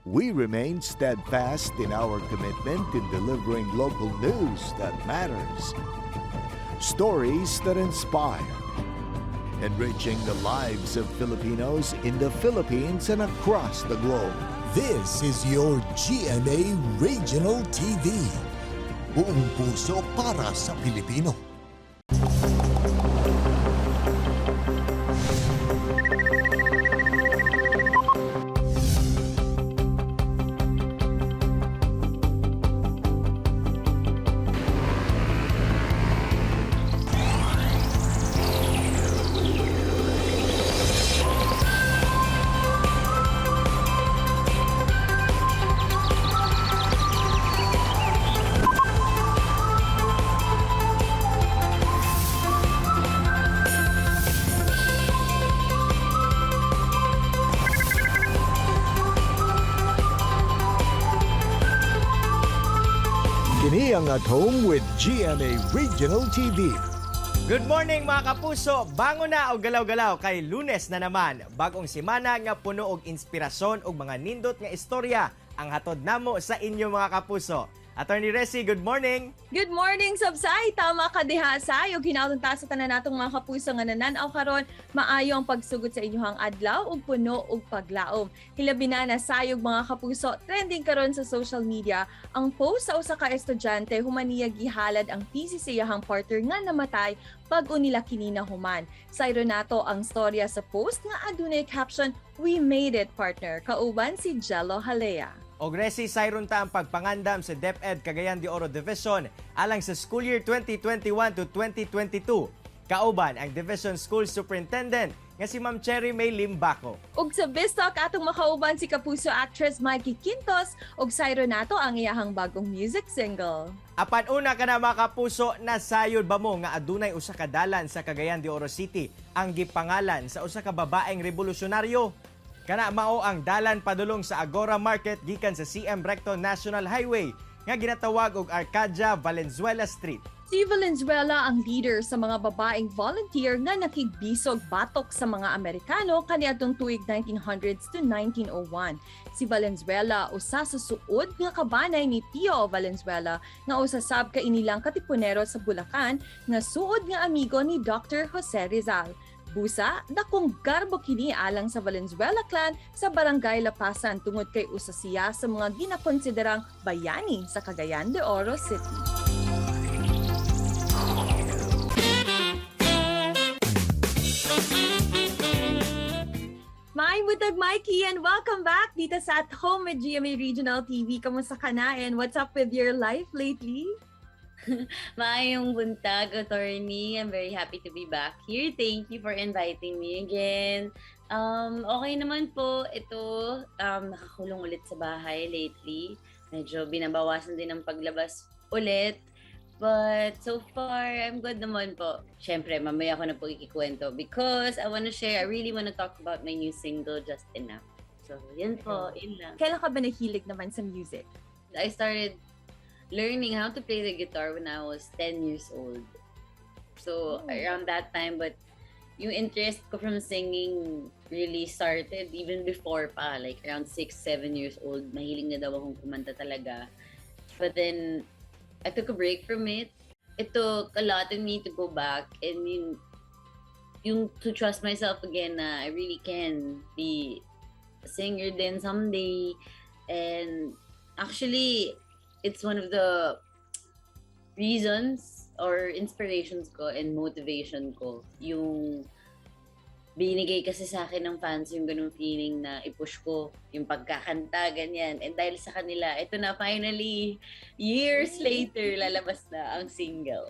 we remain steadfast in our commitment in delivering local news that matters. Stories that inspire. Enriching the lives of Filipinos in the Philippines and across the globe. This is your GMA Regional TV. Buong puso para sa Pilipino. Kini ang At Home with GMA Regional TV. Good morning mga kapuso! Bango na og galaw-galaw kay Lunes na naman. Bagong semana nga puno og inspirasyon og mga nindot nga istorya ang hatod namo sa inyo mga kapuso. Attorney Resi, good morning! Good morning, Sabsay! Tama ka diha sa yung kinautunta sa tanan natong mga kapuso nga nananaw karon, maayo ang pagsugod sa inyong adlaw ug puno og paglaom. Hilabi na nasayog mga kapuso, trending karon sa social media ang post sa usa ka estudyante human niya gihalad ang thesis sa iyang partner nga namatay pag-o nila kinina human. Sayro nato ang storya sa post nga adunay caption, "We made it, partner." Kauban si Jello Halea. Og Resi, sayron ta ang pagpangandam sa DepEd Cagayan de Oro Division alang sa school year 2021 to 2022. Kauban ang Division School Superintendent nga si Ma'am Cherry May Limbaco. Ug sa Bistok atong makauban si kapuso actress Mikey Quintos ug sayro nato ang iyahang bagong music single. Apan una ka na mga kapuso, nasayod ba mo nga adunay usa ka dalan sa Cagayan de Oro City ang gipangalan sa usa ka babaeng revolusyonaryo? Kana mao ang dalan padulong sa Agora Market gikan sa CM Recto National Highway nga ginatawag og Arcadia Valenzuela Street. Si Valenzuela ang leader sa mga babaeng volunteer nga nakigbisog batok sa mga Amerikano kaniadtong tuig 1900s to 1901. Si Valenzuela usa sa suod nga kabanay ni Tio Valenzuela nga usa sab ka inilang katipunero sa Bulacan nga suod nga amigo ni Dr. Jose Rizal. Busa, dakong garbo kini alang sa Valenzuela clan sa Barangay Lapasan tungod kay usa siya sa mga ginakonsiderang bayani sa Cagayan de Oro City. May butag Mikey and welcome back dito sa At Home with GMA Regional TV. Kamusta ka na and what's up with your life lately? Maayong buntag, attorney. I'm very happy to be back here. Thank you for inviting me again. Okay naman po. Ito, nakakulong ulit sa bahay lately. Medyo binabawasan din ang paglabas ulit. But so far, I'm good naman po. Siyempre, mamaya ko na po ikikwento because I really want to talk about my new single, Just Enough. So, yun po, yun lang. Kailan ka ba nahilig naman sa music? I started learning how to play the guitar when I was 10 years old. So, around that time, but yung interest ko from singing really started even before pa, like around 6-7 years old. Mahiling na daw akong kumanta talaga. But then, I took a break from it. It took a lot of me to go back and yung to trust myself again na I really can be a singer then someday. And actually, it's one of the reasons or inspirations ko and motivation ko. Yung binigay kasi sa akin ng fans yung ganung feeling na i-push ko yung pagkakanta, ganyan. And dahil sa kanila, ito na finally, years later, lalabas na ang single.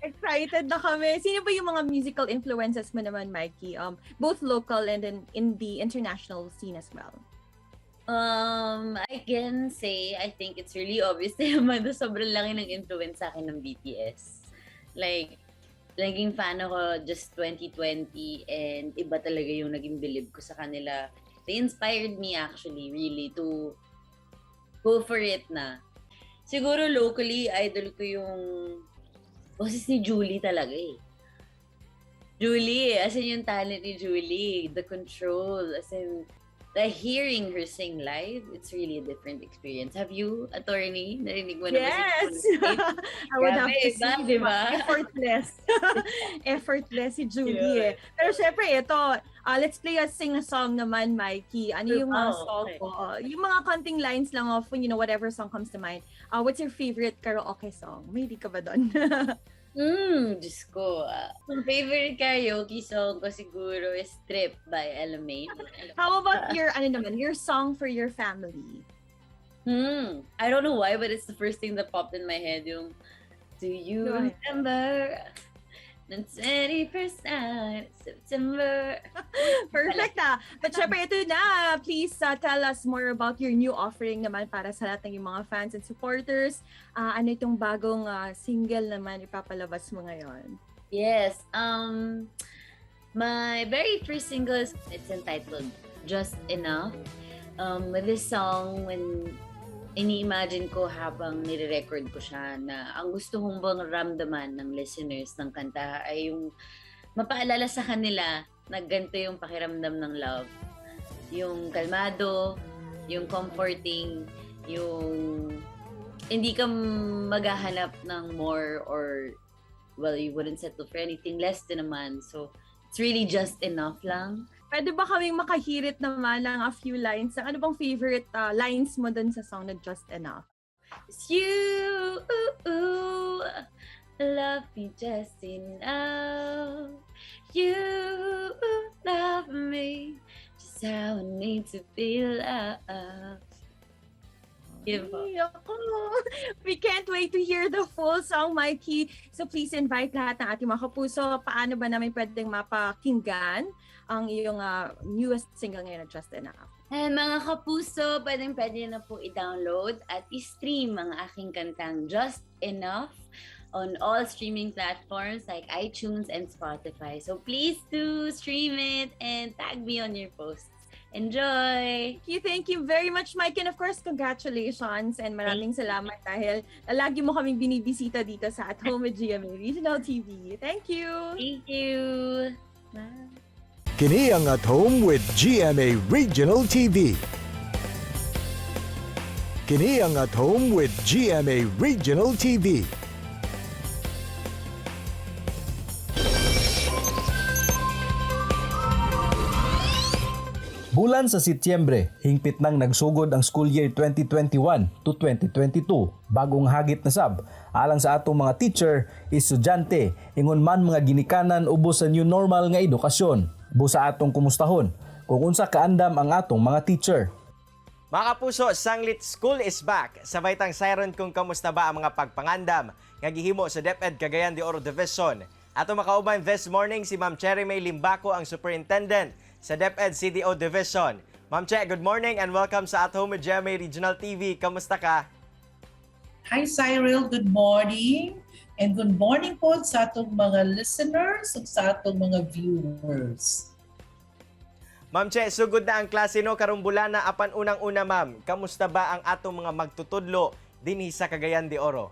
Excited na kami. Sino ba yung mga musical influences mo naman, Mikey? Both local and then in the international scene as well. I can say, I think it's really obvious naman na sobrang laki ng influence sa akin ng BTS. Like, naging fan ako just 2020 and iba talaga yung naging believe ko sa kanila. They inspired me actually really to go for it na. Siguro locally, idol ko yung boses ni Julie talaga eh. Julie, as in yung talent ni Julie, the control, as in hearing her sing live, it's really a different experience. Have you, attorney, narinig mo na ba Yes! si I would have to Grabe, say, diba? effortless. Effortless si Julie. Pero syempre, ito, let's play a sing a song naman, Mikey. Ano yung mga song okay. ko? Yung mga konting lines lang of, whatever song comes to mind. What's your favorite karaoke song? May ka ba doon? Diyos ko. Ang favorite karaoke song ko siguro is Trip by Ella-Mai. How about your, your song for your family? I don't know why, but it's the first thing that popped in my head. Yung, do you Go ahead. remember the 21st night of September? Perfect But syempre, ito na. Please tell us more about your new offering naman para sa lahat ng mga fans and supporters. Ano itong bagong single naman ipapalabas mo ngayon? Yes. My very first single it's entitled Just Enough. With this song, when ini-imagine ko habang nire-record ko siya na ang gusto kong bang ramdaman ng listeners ng kanta ay yung mapaalala sa kanila na ganito yung pakiramdam ng love. Yung kalmado, yung comforting, yung hindi ka maghahanap ng more or well, you wouldn't settle for anything less din naman. So, it's really just enough lang. Pwede ba kaming makahirit naman ng a few lines? Ano bang favorite lines mo dun sa song na Just Enough? It's you, love me just enough. You love me just how I need to feel loved. Beautiful. Ay, ako. We can't wait to hear the full song, Mikey. So please invite lahat ng ating mga kapuso. Paano ba namin pwedeng mapakinggan ang iyong newest single ngayon na Just Enough? And mga kapuso, pwede na po i-download at i-stream ang aking kantang Just Enough on all streaming platforms like iTunes and Spotify. So please do stream it and tag me on your posts. Enjoy! Thank you very much, Mike. And of course, congratulations and maraming salamat dahil lagi mo kaming binibisita dito sa At Home with GMA Regional TV. Thank you! Thank you! Bye! Kini ang At Home with GMA Regional TV. Kini ang At Home with GMA Regional TV. Bulan sa Setyembre, hingpit nang nagsugod ang school year 2021 to 2022. Bagong hagit na sab, alang sa atong mga teacher, estudyante, ingon man mga ginikanan ubos sa new normal nga edukasyon. Busa atong kumustahon, kung unsa kaandam ang atong mga teacher. Mga kapuso, Sanglit School is back. Sabay tang siren kung kamusta ba ang mga pagpangandam nga gihimo sa DepEd Cagayan de Oro Division. Ato makauban this morning si Ma'am Cherry May Limbaco, ang Superintendent sa DepEd CDO Division. Ma'am Che, good morning and welcome sa At Home with GMA Regional TV. Kamusta ka? Hi Cyril, good morning. And good morning po sa atong mga listeners at sa atong mga viewers. Ma'am Che, sugod na ang klase no karong bulana apan unang-una ma'am. Kamusta ba ang atong mga magtutudlo dinhi sa Cagayan de Oro?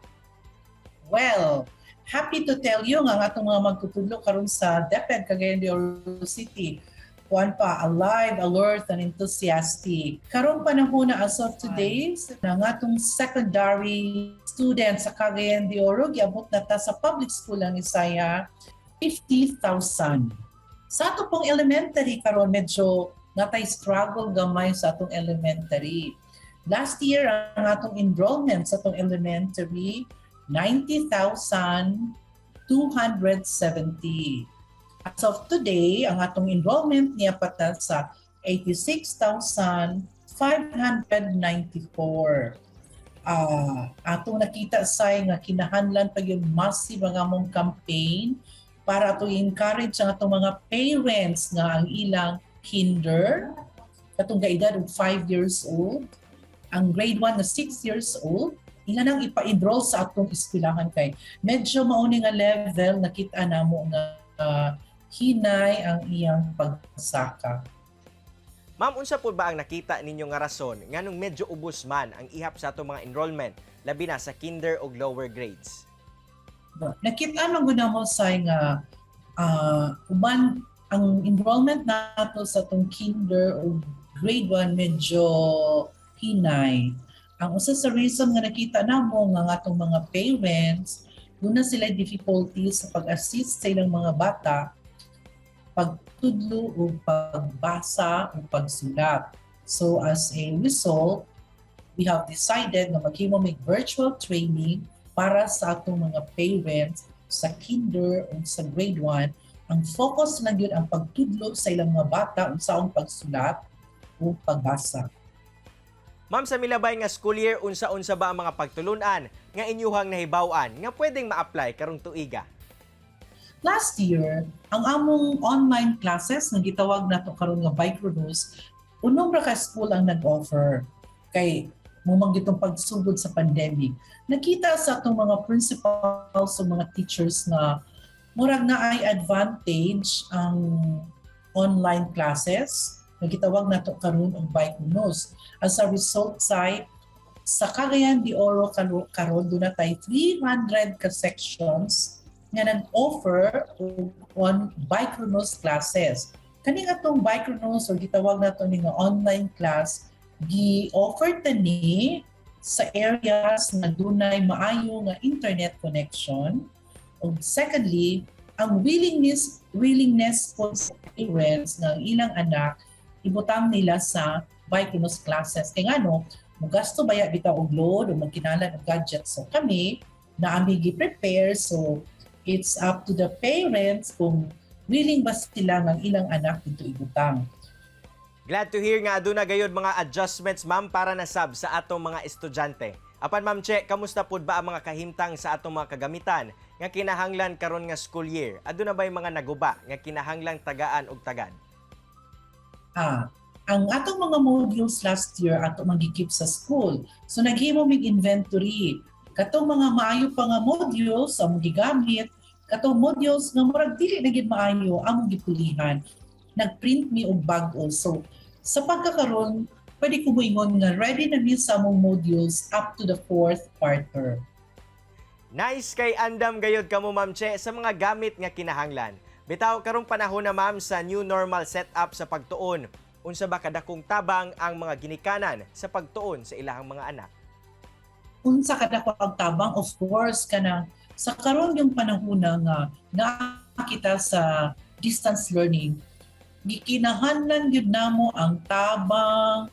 Well, happy to tell you nga ang atong mga magtutudlo karon sa DepEd Cagayan de Oro City. Kuan pa, alive, alert, and enthusiastic. Karong panahon na as of today, ang atong secondary students sa Cagayan de Oro, giabot na ta sa public school ang Isaya, 50,000. Sa atong pong elementary karon medyo natay struggle gamay sa atong elementary. Last year, ang atong enrollment sa atong elementary, 90,270. As of today, ang atong enrollment niya patat sa 86,594. Atong nakita sa nga kinahanglan pag yung massive ang among campaign para to encourage ang atong mga parents nga ang ilang kinder, katong gaedad og 5 years old, ang grade 1 na 6 years old, ila nang ipa-enroll sa atong eskwelahan kay medyo mauni nga level nakita namo nga hinay ang iyang pagsaka. Ma'am, unsa po ba ang nakita ninyo nga rason nganong medyo ubos man ang ihap sa atong mga enrollment labi na sa kinder ug lower grades? Nakita man gud mo sa nga uban ang enrollment nato sa atong kinder o grade 1 medyo hinay. Ang usa sa reason nga nakita namo nga atong mga parents, doon na sila difficulties sa pag-assist sa ilang mga bata, pagtudlo o pagbasa o pagsulat. So as a result, we have decided na maghimo may virtual training para sa atong mga parents sa kinder o sa grade 1. Ang focus lang yun ang pagtudlo sa ilang mga bata unsaong pagsulat o pagbasa. Ma'am, sa milabay nga school year, unsa-unsa ba ang mga pagtulunan nga inyuhang nahibaw-an nga pwedeng ma-apply karong tuiga? Last year, ang among online classes nga gitawag nato karon nga Microdose, unong ra ka school ang nag-offer kay mumang gitong pagsugod sa pandemic. Nakita sa atong mga principals o mga teachers na murag na ay advantage ang online classes nga gitawag nato karon og Microdose. As a result sa Cagayan de Oro karon doon na tayo 300 ka sections nga nag-offer on Microdose classes. Kani atong Microdose o gitawag nato ni nga online class, gi-offer tani sa areas na dunay maayo nga internet connection. O secondly, ang willingness po sa parents ng ilang anak ibutang nila sa Microdose classes. Kaya nga mugasto baya bitaw og load o magkinalan og gadgets. So kami na amigi prepare, so it's up to the parents kung willing ba sila ng ilang anak dito ibutang. Glad to hear nga aduna gayud mga adjustments, ma'am, para nasab sa atong mga estudyante. Apan Ma'am Che, kamusta pud ba ang mga kahimtang sa atong mga kagamitan nga kinahanglan karon nga school year? Aduna ba'y mga naguba nga kinahanglang tagaan og tagad? Ang atong mga modules last year ato magikip sa school. So naghimo mig inventory. Katong mga maayo pa nga modules ang gigamit, katong modules nga murag dili na gid maayo among gipulihan. Nagprint mi og bag-o. So sa pagkakaroon, pwede ko moingon nga ready na mi sa among modules up to the 4th quarter. Nice kay andam gayud kamo Ma'am Che sa mga gamit nga kinahanglan. Bitaw karong panahon na ma'am sa new normal setup sa pagtuon. Unsa ba kadakong tabang ang mga ginikanan sa pagtuon sa ilahang mga anak? Unsa kadako ang tabang, of course kanang sa karon yung panahon nga nakita sa distance learning, gikinahanglan gyud namo ang tabang,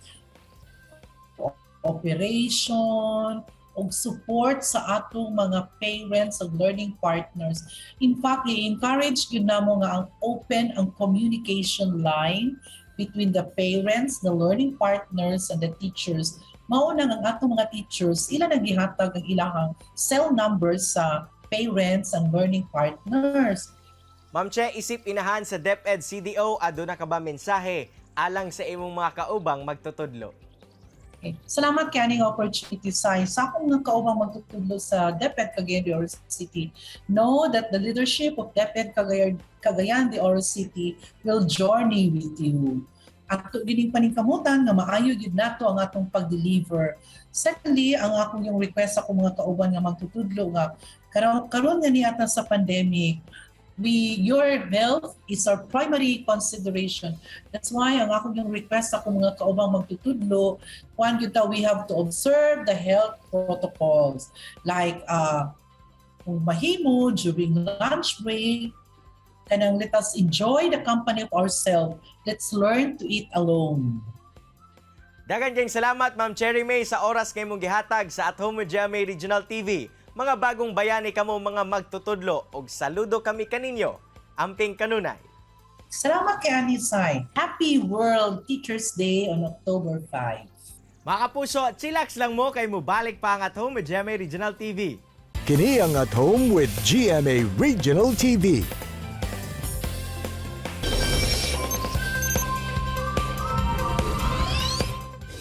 operation, og support sa atong mga parents ug learning partners. In fact, i-encourage gyud namo nga ang open ang communication line between the parents, the learning partners, and the teachers. Mao na ang atong mga teachers, ila nagihatag ang ilang cell numbers sa parents and learning partners. Ma'am Che, isip inahan sa DepEd CDO, aduna ka ba mensahe alang sa imong mga kaubang magtutudlo? Okay. Salamat kay aning opportunity sa akong nga kaubang magtutudlo sa DepEd Cagayan de Oro City. Know that the leadership of DepEd Cagayan de Oro City will journey with you. Ato gining paningkamutan nga maayo gid nato ang atong pag-deliver. Secondly, ang akong yung request sa akong mga kauban nga magtutudlo nga karon nga niata sa pandemic, your health is our primary consideration. That's why ang akong yung request sa akong mga kaubang magtutudlo, one kita we have to observe the health protocols like kung mahimo during lunch break, kanang let us enjoy the company of ourselves. Let's learn to eat alone. Daghang kayong salamat Ma'am Cherry May sa oras kay mong gihatag sa At Home with GMA Regional TV. Mga bagong bayani kamo mga magtutudlo og saludo kami kaninyo. Amping kanunay. Salamat kay Anisay. Happy World Teachers Day on October 5. Mga kapuso, chillax lang mo kay mo balik pa ang At Home with GMA Regional TV. Kini ang At Home with GMA Regional TV.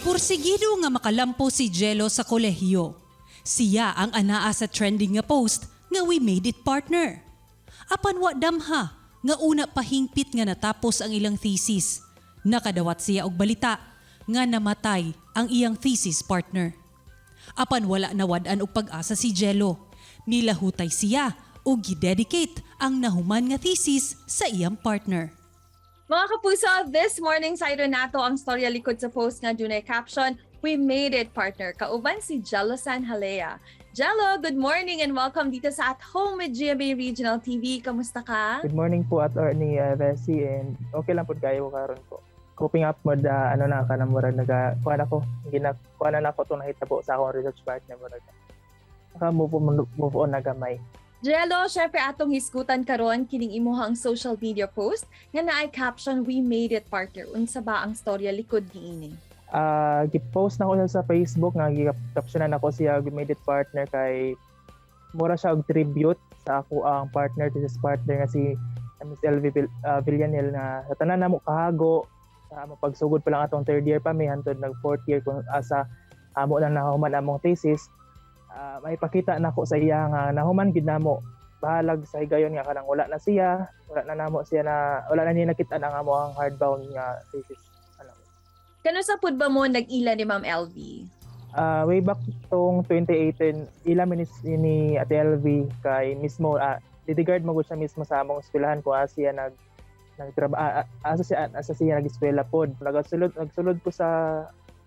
Pursigido nga makalampo si Jello sa kolehiyo. Siya ang anaa sa trending nga post nga we made it partner. Apan wa damha nga una pahingpit nga natapos ang ilang thesis. Nakadawat siya og balita nga namatay ang iyang thesis partner. Apan wala nawad-an og pag-asa si Jello. Milahutay siya og gidedicate ang nahuman nga thesis sa iyang partner. Mga kapuso, this morning sa nato ang storya likod sa post nga dunay caption, "We made it, partner." Kauban si Jello Sanhalea. Jello, good morning and welcome dito sa At Home with GMA Regional TV. Kamusta ka? Good morning po, Attorney Vessi, and okay lang po kayo karon po. Coping up mo da ano na ka na murag kuan ako ginakuha na ako itong nakita po sa akong research partner murag move on na gamay. Jello, syempre atong hisgutan karon kining imuhang social media post nga naay caption, "We made it, partner." Unsa ba ang storya likod niini? Gipost na ko siya sa Facebook nga gi-captionan ako siya "We made it, partner" kay mura siya og tribute sa ako ang thesis partner nga si Miss LV Villanel nga sa tanan namo kahago sa amo pagsugod pa lang atong third year pa mi hantod nag fourth year kung asa amo lang nahuman among thesis. May pakita na ko sa iya nga nahuman gid namo bahalag sa higayon nga kanang wala na niya nakita ang amo ang hardbound nga thesis. Kano sa pud ba mo nag-ila ni Ma'am LV? Way back tong 2018 ila ni Ate LV kay mismo didigard mo gud siya mismo sa among eskwelahan ko siya asa siya nag-eskwela pod. Nagsulod ko sa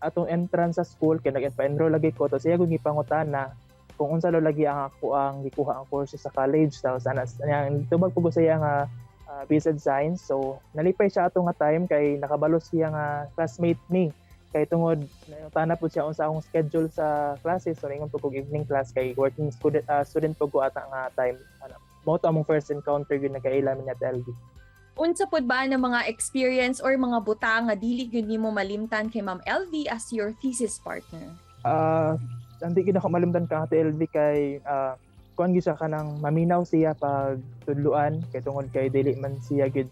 atong entrance sa school kay nag-enroll lagi ko to siya gud gipangutana kung unsa daw lagi ang ako ang gikuha ang course sa college tapos tubag po ko sa iya nga Business Science. So nalipay siya atong nga time kay nakabalo siya nga classmate ni kay tungod tana po siya unsa akong schedule sa classes so ingon po kog evening class kay working student po ko ata nga time mo to among first encounter gyud nagkaila mi at LV. Unsa pud ba ng mga experience or mga butang nga dili gyud nimo malimtan kay Ma'am LV as your thesis partner? Hindi ko malimtan ka Ate LV kay kuan gyud siya kanang maminaw siya pag tudluan kay tungod kay dili man siya gid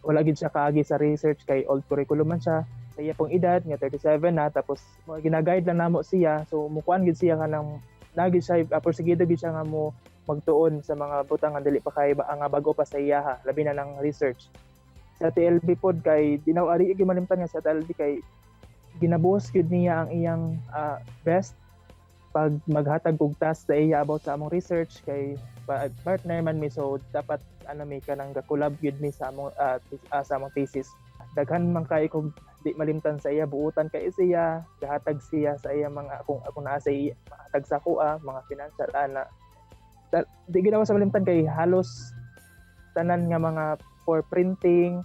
wala gid siya kaagi sa research kay old curriculum man siya sa iya pong edad nga 37 na tapos gina-guide lang namo siya so mukuan gid siya kanang nagid siya porsigido gid siya nga mo magtuon sa mga butang nga dili pa kay nga bago pa sa iya labi na ng research. Sa TLB pod kay dinaw ari gyud malimtan nga sa TLB kay ginabuhos gyud niya ang iyang best pag maghatag og task sa iya about sa among research kay partner man mi so dapat mi kanang ga-collab gyud mi sa among thesis. Daghan man kay kog di malimtan sa iya buutan kay siya gahatag siya sa iya mga kung naa sa iya hatag sa kuha mga financial di ginawa sa malimtan kay halos tanan nga mga for printing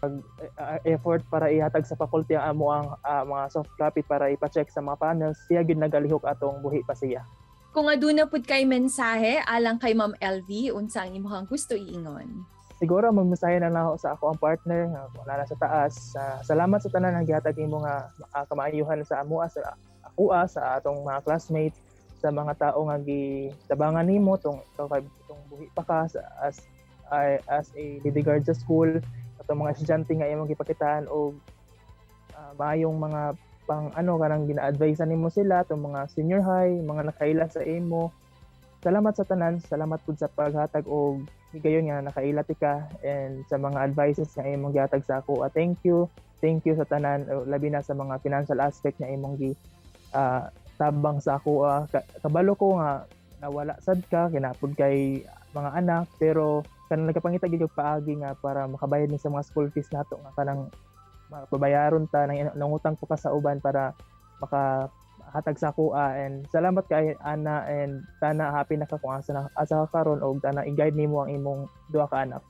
effort para ihatag sa faculty ang amo ang mga soft copy para ipa-check sa mga panels siya gid nagalihok atong buhi pa siya. Kung aduna pud kay mensahe alang kay Ma'am LV unsa ang imong gusto iingon? Siguro magmensahe na lang ako sa ako ang partner nga wala na sa taas. Salamat sa tanan nga gihatag nimo nga kamaayuhan sa amo sa sa atong mga classmates sa mga tao nga gitabangan nimo tong buhi pa ka as a Lidigard sa school atong mga estudyante nga imong gipakitaan og maayong mga pang kanang gina-advise nimo sila atong mga senior high mga nakaila sa imo. Salamat sa tanan, salamat pud sa paghatag og higayon nga nakaila ka and sa mga advices nga imong gihatag sa ako. Thank you sa tanan labi na sa mga financial aspect nga imong tabang sa ako. Kabalo ko nga nawala sad ka kinapod kay mga anak pero kanang nagapangita gid og paagi nga para makabayad ni sa mga school fees nato nga kanang mapabayaron ta nangutang ko ka sa uban para makahatag sa ako and salamat kay Ana and tana happy na ka kung asa ka karon og tana i-guide nimo ang imong duha ka anak.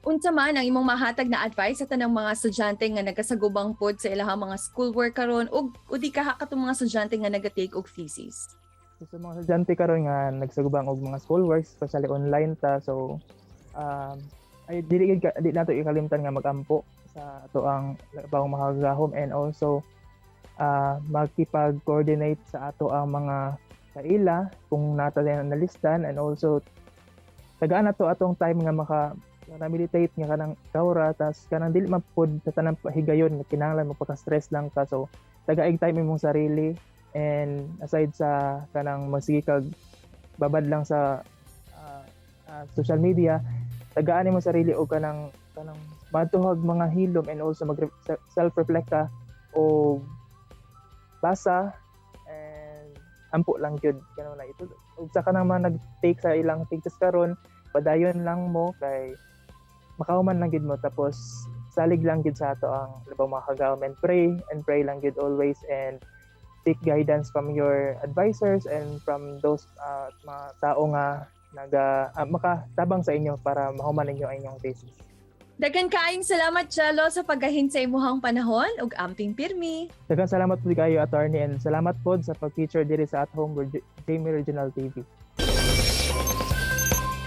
Unsa man ang imong mahatag na advice sa tanang mga estudyante nga nagasagubang pod sa ilahang mga schoolwork karon ug di ka katong mga estudyante nga naga-take og thesis? So, sa mga estudyante karon nga nagsagubang og mga schoolwork especially online ta so ay dili nato ikalimtan nga magampo sa ato ang bagong makagahom and also magkipag-coordinate sa ato ang mga kaila kung nato na nalistan and also tagaan nato atong time nga na-meditate nga kanang kaura tas kanang dili man pod sa tanang higayon nga kinahanglan magpaka-stress lang ka so tagaig time imong sarili and aside sa kanang magsige kag babad lang sa social media tagaan imong sarili og kanang matuhag mga hilom and also self-reflect ka o basa and ampo lang gyud kanang na ito ug sa kanang mga nag-take sa ilang thesis karon padayon lang mo kay makahuman lang gid mo tapos salig lang gid sa ato ang labang mga ka-government. Pray lang gid always, and seek guidance from your advisors and from those mga tao nga makatabang sa inyo para mahuman ninyo ang inyong thesis. Daghang kaayong salamat, Jello, sa paggahin sa imuhang panahon ug amping pirmi. Daghang salamat po kayo, attorney, and salamat po sa pag-feature diri sa At Home GMA Regional TV.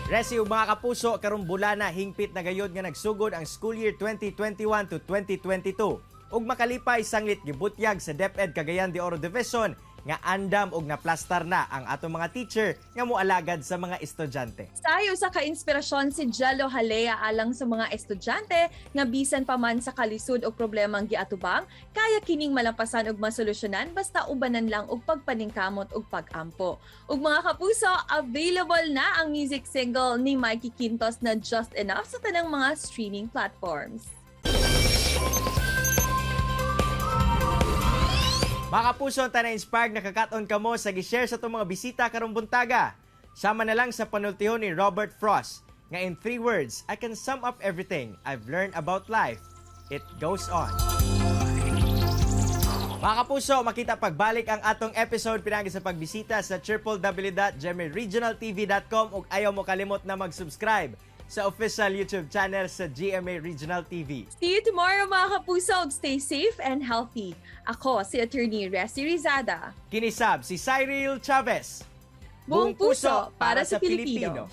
Resi ug mga kapuso, karong bulana hingpit na gayod nga nagsugod ang school year 2021 to 2022. Ug makalipay sanglit gibutyag sa DepEd Cagayan de Oro Division nga andam og naplastar na ang atong mga teacher nga moalagad sa mga estudyante. Sayo sa kainspirasyon si Jello Halea alang sa mga estudyante nga bisan pa man sa kalisod o problemang giatubang, kaya kining malampasan og masolusyonan basta ubanan lang og pagpaningkamot og pag-ampo. Ug mga kapuso, available na ang music single ni Mikey Quintos na Just Enough sa tanang mga streaming platforms. Mga kapuso, na-inspired nakakaton kamo sa gi-share sa itong mga bisita karong buntaga. Sama na lang sa panultihon ni Robert Frost nga in 3 words, I can sum up everything I've learned about life. It goes on. Mga kapuso, makita pagbalik ang atong episode pinagi sa pagbisita sa www.gmaregionaltv.com ug ayaw mo kalimot na mag-subscribe sa official YouTube channel sa GMA Regional TV. See you tomorrow mga kapuso. Stay safe and healthy. Ako si Attorney Resi Rizada. Kinisab si Cyril Chavez. Buong puso para sa Pilipino.